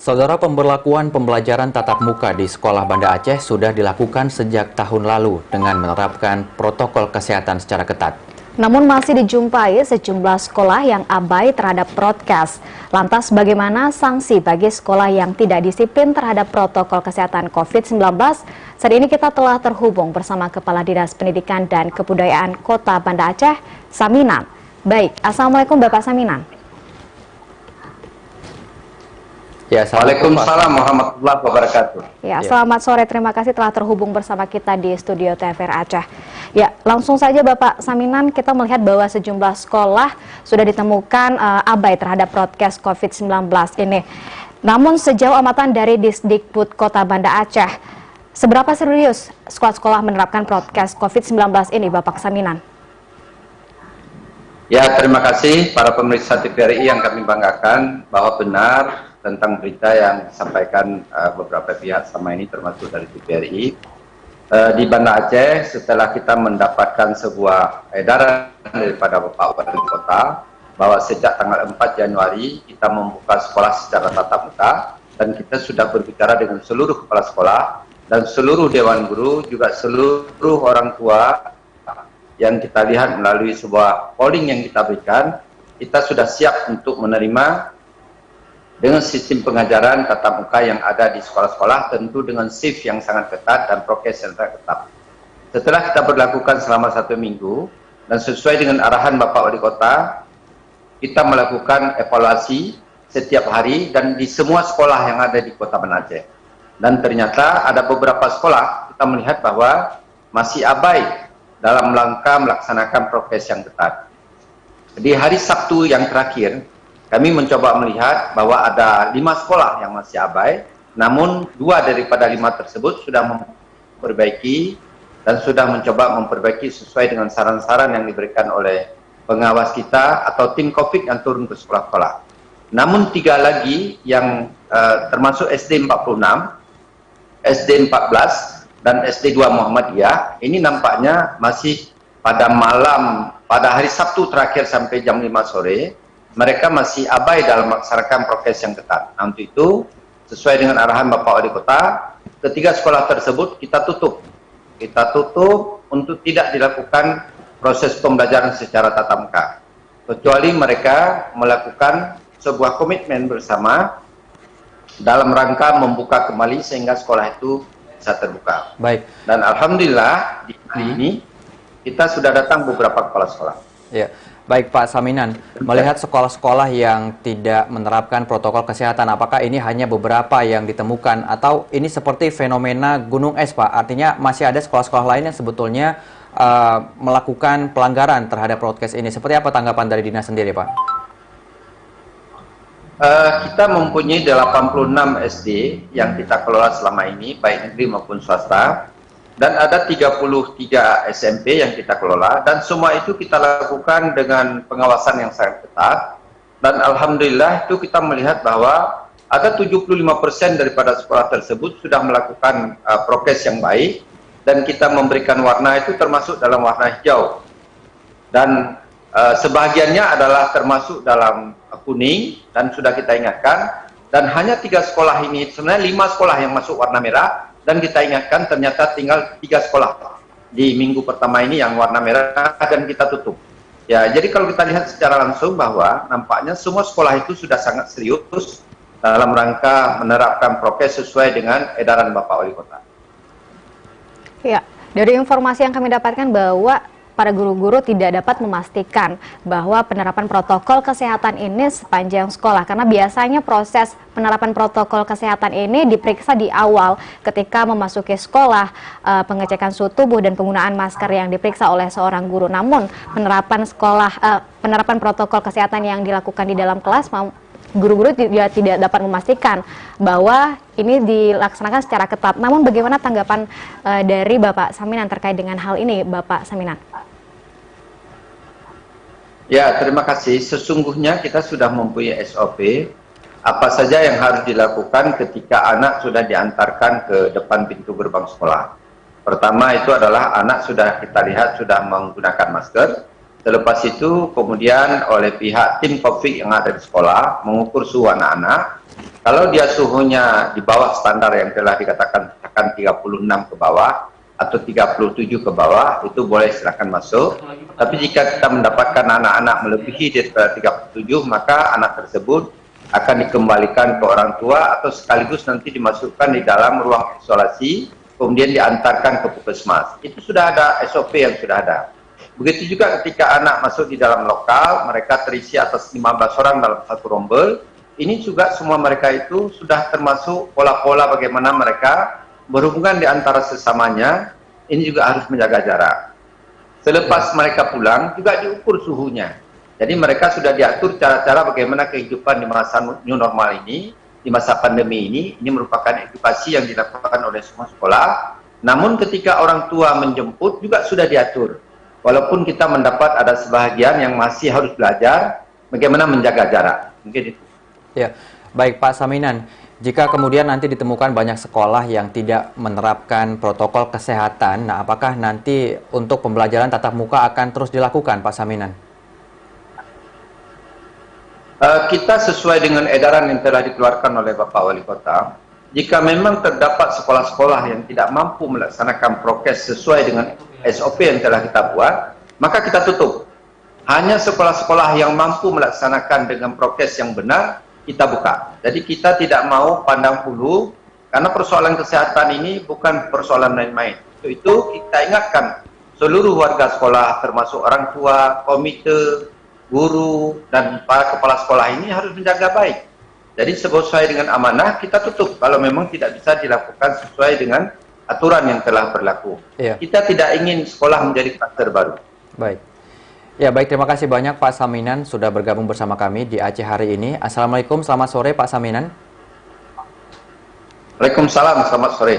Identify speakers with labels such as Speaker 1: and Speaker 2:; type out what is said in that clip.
Speaker 1: Saudara, pemberlakuan pembelajaran tatap muka di Sekolah Banda Aceh sudah dilakukan sejak tahun lalu dengan menerapkan protokol kesehatan secara ketat.
Speaker 2: Namun masih dijumpai sejumlah sekolah yang abai terhadap prokes. Lantas bagaimana sanksi bagi sekolah yang tidak disiplin terhadap protokol kesehatan COVID-19? Saat ini kita telah terhubung bersama Kepala Dinas Pendidikan dan Kebudayaan Kota Banda Aceh, Saminan. Baik, Assalamualaikum Bapak Saminan.
Speaker 1: Ya,
Speaker 3: Waalaikumsalam warahmatullahi wabarakatuh.
Speaker 2: Ya, selamat sore. Terima kasih telah terhubung bersama kita di studio TVRI Aceh. Ya, langsung saja Bapak Saminan, kita melihat bahwa sejumlah sekolah sudah ditemukan abai terhadap prokes COVID-19 ini. Namun sejauh amatan dari Disdikbud Kota Banda Aceh, seberapa serius sekolah-sekolah menerapkan prokes COVID-19 ini, Bapak Saminan?
Speaker 3: Ya, terima kasih para pemirsa TVRI yang kami banggakan bahwa benar tentang berita yang disampaikan beberapa pihak sama ini termasuk dari TVRI. Di Banda Aceh, setelah kita mendapatkan sebuah edaran daripada Bapak Wali Kota bahwa sejak tanggal 4 Januari kita membuka sekolah secara tatap muka, dan kita sudah berbicara dengan seluruh kepala sekolah dan seluruh dewan guru, juga seluruh orang tua yang kita lihat melalui sebuah polling yang kita berikan, kita sudah siap untuk menerima dengan sistem pengajaran tatap muka yang ada di sekolah-sekolah, tentu dengan shift yang sangat ketat dan prokes yang sangat ketat. Setelah kita berlakukan selama 1 minggu, dan sesuai dengan arahan Bapak Wali Kota, kita melakukan evaluasi setiap hari dan di semua sekolah yang ada di Kota Banda Aceh. Dan ternyata ada beberapa sekolah kita melihat bahwa masih abai dalam rangka melaksanakan prokes yang ketat. Di hari Sabtu yang terakhir, kami mencoba melihat bahwa ada 5 sekolah yang masih abai, namun 2 daripada 5 tersebut sudah memperbaiki dan sudah mencoba memperbaiki sesuai dengan saran-saran yang diberikan oleh pengawas kita atau tim COVID yang turun ke sekolah-sekolah. Namun 3 lagi yang termasuk SD 46, SD 14, dan SD 2 Muhammadiyah, ini nampaknya masih pada malam, pada hari Sabtu terakhir sampai jam 5 sore, mereka masih abai dalam melaksanakan prokes yang ketat. Nah, untuk itu, sesuai dengan arahan Bapak Wali Kota, ketiga sekolah tersebut kita tutup. Kita tutup untuk tidak dilakukan proses pembelajaran secara tatap muka. Kecuali mereka melakukan sebuah komitmen bersama dalam rangka membuka kembali sehingga sekolah itu bisa terbuka.
Speaker 1: Baik.
Speaker 3: Dan alhamdulillah di hari ini kita sudah datang beberapa kepala sekolah.
Speaker 1: Ya. Baik Pak Saminan, melihat sekolah-sekolah yang tidak menerapkan protokol kesehatan, apakah ini hanya beberapa yang ditemukan atau ini seperti fenomena gunung es Pak? Artinya masih ada sekolah-sekolah lain yang sebetulnya melakukan pelanggaran terhadap prokes ini. Seperti apa tanggapan dari dinas sendiri Pak?
Speaker 3: Kita mempunyai 86 SD yang kita kelola selama ini, baik negeri maupun swasta. Dan ada 33 SMP yang kita kelola, dan semua itu kita lakukan dengan pengawasan yang sangat ketat. Dan alhamdulillah itu kita melihat bahwa ada 75% daripada sekolah tersebut sudah melakukan prokes yang baik, dan kita memberikan warna itu termasuk dalam warna hijau. Dan sebahagiannya adalah termasuk dalam kuning, dan sudah kita ingatkan. Dan hanya 3 sekolah ini, sebenarnya 5 sekolah yang masuk warna merah, dan kita ingatkan ternyata tinggal 3 sekolah di minggu pertama ini yang warna merah, dan kita tutup. Ya, jadi kalau kita lihat secara langsung bahwa nampaknya semua sekolah itu sudah sangat serius dalam rangka menerapkan prokes sesuai dengan edaran Bapak Wali Kota.
Speaker 2: Ya, dari informasi yang kami dapatkan bahwa para guru-guru tidak dapat memastikan bahwa penerapan protokol kesehatan ini sepanjang sekolah, karena biasanya proses penerapan protokol kesehatan ini diperiksa di awal ketika memasuki sekolah, pengecekan suhu tubuh dan penggunaan masker yang diperiksa oleh seorang guru. Namun penerapan protokol kesehatan yang dilakukan di dalam kelas, guru-guru tidak dapat memastikan bahwa ini dilaksanakan secara ketat. Namun bagaimana tanggapan dari Bapak Saminan terkait dengan hal ini, Bapak Saminan?
Speaker 3: Ya, terima kasih. Sesungguhnya kita sudah mempunyai SOP apa saja yang harus dilakukan ketika anak sudah diantarkan ke depan pintu gerbang sekolah. Pertama itu adalah anak sudah kita lihat sudah menggunakan masker. Selepas itu kemudian oleh pihak tim COVID yang ada di sekolah mengukur suhu anak-anak. Kalau dia suhunya di bawah standar yang telah dikatakan 36 ke bawah atau 37 ke bawah, itu boleh silakan masuk. Tapi jika kita mendapatkan anak-anak melebihi daripada 37, maka anak tersebut akan dikembalikan ke orang tua atau sekaligus nanti dimasukkan di dalam ruang isolasi, kemudian diantarkan ke puskesmas. Itu sudah ada SOP yang sudah ada. Begitu juga ketika anak masuk di dalam lokal, mereka terisi atas 15 orang dalam satu rombel. Ini juga semua mereka itu sudah termasuk pola-pola bagaimana mereka berhubungan di antara sesamanya. Ini juga harus menjaga jarak. Selepas mereka pulang, juga diukur suhunya. Jadi mereka sudah diatur cara-cara bagaimana kehidupan di masa new normal ini, di masa pandemi ini merupakan edukasi yang dilakukan oleh semua sekolah. Namun ketika orang tua menjemput juga sudah diatur. Walaupun kita mendapat ada sebahagian yang masih harus belajar bagaimana menjaga jarak. Mungkin itu.
Speaker 1: Ya, baik Pak Saminan. Jika kemudian nanti ditemukan banyak sekolah yang tidak menerapkan protokol kesehatan, nah apakah nanti untuk pembelajaran tatap muka akan terus dilakukan, Pak Saminan?
Speaker 3: Kita sesuai dengan edaran yang telah dikeluarkan oleh Bapak Wali Kota. Jika memang terdapat sekolah-sekolah yang tidak mampu melaksanakan prokes sesuai dengan SOP yang telah kita buat, maka kita tutup. Hanya sekolah-sekolah yang mampu melaksanakan dengan prokes yang benar, kita buka. Jadi kita tidak mau pandang bulu, karena persoalan kesehatan ini bukan persoalan main-main. Itu kita ingatkan seluruh warga sekolah, termasuk orang tua, komite, guru, dan para kepala sekolah ini harus menjaga baik. Jadi sesuai dengan amanah kita tutup kalau memang tidak bisa dilakukan sesuai dengan aturan yang telah berlaku.
Speaker 1: Iya.
Speaker 3: Kita tidak ingin sekolah menjadi kluster baru.
Speaker 1: Baik. Ya, baik, terima kasih banyak Pak Saminan sudah bergabung bersama kami di Aceh hari ini. Assalamualaikum, selamat sore Pak Saminan.
Speaker 3: Waalaikumsalam, selamat sore.